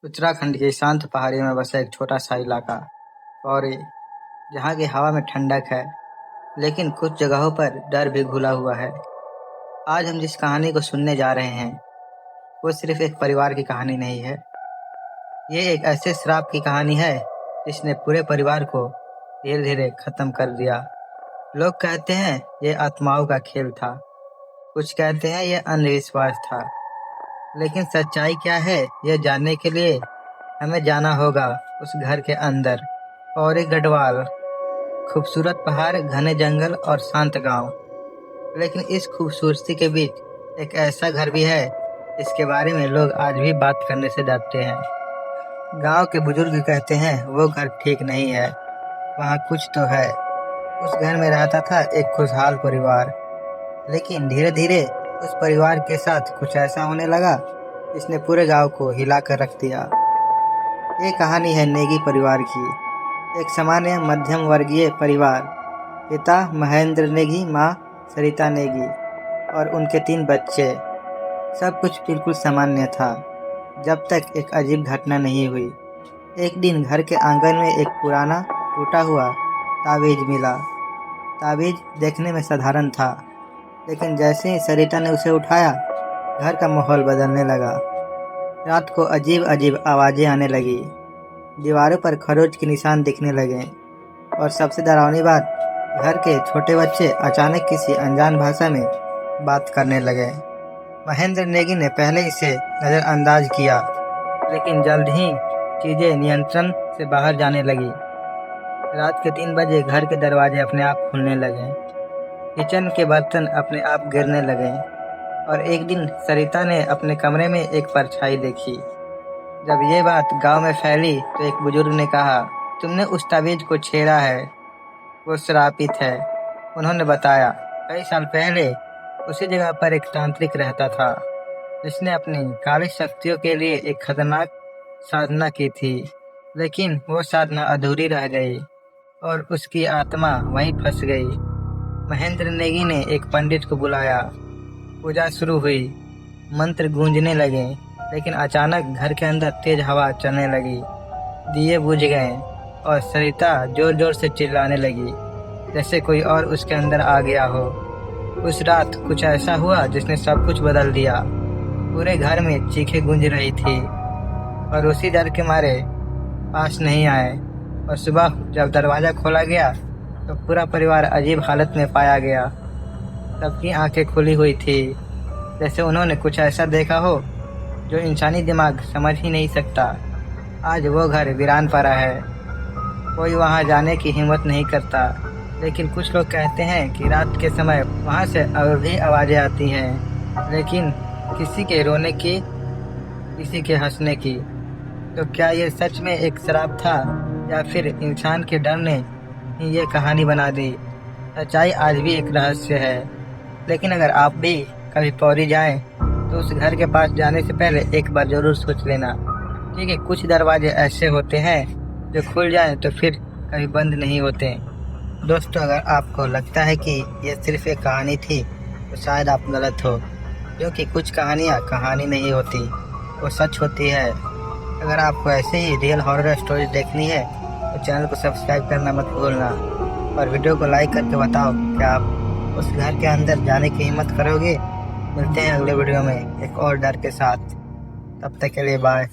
उत्तराखंड की शांत पहाड़ियों में बसा एक छोटा सा इलाका पौरी, जहाँ की हवा में ठंडक है, लेकिन कुछ जगहों पर डर भी घुला हुआ है। आज हम जिस कहानी को सुनने जा रहे हैं, वो सिर्फ एक परिवार की कहानी नहीं है। ये एक ऐसे श्राप की कहानी है जिसने पूरे परिवार को धीरे धीरे खत्म कर दिया। लोग कहते हैं ये आत्माओं का खेल था, कुछ कहते हैं ये अंधविश्वास था, लेकिन सच्चाई क्या है ये जानने के लिए हमें जाना होगा उस घर के अंदर। पौरी गढ़वाल, खूबसूरत पहाड़, घने जंगल और शांत गांव। लेकिन इस खूबसूरती के बीच एक ऐसा घर भी है जिसके बारे में लोग आज भी बात करने से डरते हैं। गांव के बुजुर्ग कहते हैं वो घर ठीक नहीं है, वहाँ कुछ तो है। उस घर में रहता था एक खुशहाल परिवार, लेकिन धीरे धीरे उस परिवार के साथ कुछ ऐसा होने लगा जिसने पूरे गांव को हिला कर रख दिया। ये कहानी है नेगी परिवार की, एक सामान्य मध्यम वर्गीय परिवार। पिता महेंद्र नेगी, माँ सरिता नेगी और उनके 3 बच्चे। सब कुछ बिल्कुल सामान्य था, जब तक एक अजीब घटना नहीं हुई। एक दिन घर के आंगन में एक पुराना टूटा हुआ ताबीज मिला। ताबीज देखने में साधारण था, लेकिन जैसे ही सरिता ने उसे उठाया, घर का माहौल बदलने लगा। रात को अजीब अजीब आवाजें आने लगी, दीवारों पर खरोच के निशान दिखने लगे और सबसे डरावनी बात, घर के छोटे बच्चे अचानक किसी अनजान भाषा में बात करने लगे। महेंद्र नेगी ने पहले इसे नज़रअंदाज किया, लेकिन जल्द ही चीजें नियंत्रण से बाहर जाने लगी। रात के 3 बजे घर के दरवाजे अपने आप खुलने लगे, किचन के बर्तन अपने आप गिरने लगे और एक दिन सरिता ने अपने कमरे में एक परछाई देखी। जब ये बात गांव में फैली तो एक बुजुर्ग ने कहा, तुमने उस ताबीज को छेड़ा है, वो श्रापित है। उन्होंने बताया, कई साल पहले उसी जगह पर एक तांत्रिक रहता था जिसने अपनी काली शक्तियों के लिए एक खतरनाक साधना की थी, लेकिन वो साधना अधूरी रह गई और उसकी आत्मा वहीं फंस गई। महेंद्र नेगी ने एक पंडित को बुलाया, पूजा शुरू हुई, मंत्र गूंजने लगे, लेकिन अचानक घर के अंदर तेज हवा चलने लगी, दिए बुझ गए और सरिता जोर जोर से चिल्लाने लगी, जैसे कोई और उसके अंदर आ गया हो। उस रात कुछ ऐसा हुआ जिसने सब कुछ बदल दिया। पूरे घर में चीखें गूंज रही थी और उसी डर के मारे पास नहीं आए। और सुबह जब दरवाज़ा खोला गया तो पूरा परिवार अजीब हालत में पाया गया। सबकी आंखें खुली हुई थी, जैसे उन्होंने कुछ ऐसा देखा हो जो इंसानी दिमाग समझ ही नहीं सकता। आज वो घर वीरान पड़ा है, कोई वहाँ जाने की हिम्मत नहीं करता, लेकिन कुछ लोग कहते हैं कि रात के समय वहाँ से और भी आवाज़ें आती हैं, लेकिन किसी के रोने की, किसी के हंसने की। तो क्या ये सच में एक श्राप था या फिर इंसान के डर ने ही ये कहानी बना दी? सच्चाई आज भी एक रहस्य है, लेकिन अगर आप भी कभी पौरी जाएं तो उस घर के पास जाने से पहले एक बार जरूर सोच लेना, ठीक है? कुछ दरवाजे ऐसे होते हैं जो खुल जाएं तो फिर कभी बंद नहीं होते। दोस्तों, अगर आपको लगता है कि ये सिर्फ एक कहानी थी तो शायद आप गलत हो, क्योंकि कुछ कहानियाँ कहानी नहीं होती, वो सच होती है। अगर आपको ऐसे ही रियल हॉरर स्टोरीज देखनी है तो चैनल को सब्सक्राइब करना मत भूलना और वीडियो को लाइक करके बताओ क्या आप उस घर के अंदर जाने की हिम्मत करोगे। मिलते हैं अगले वीडियो में एक और डर के साथ, तब तक के लिए बाय।